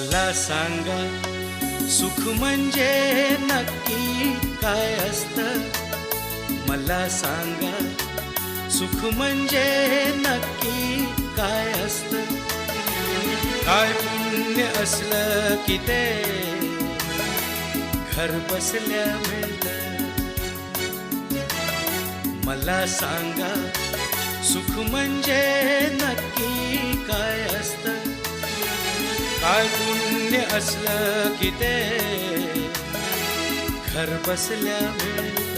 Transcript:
मला सांगा सुख म्हणजे नक्की काय असतं. मला सांगा सुख म्हणजे नक्की काय असतं. काय पुण्य असलं की ते घर बसल्या मिळतं. मला सांगा सुख म्हणजे नक्की काय असतं. काय पुण्य असलं की ते घर बसल्या मिळतं.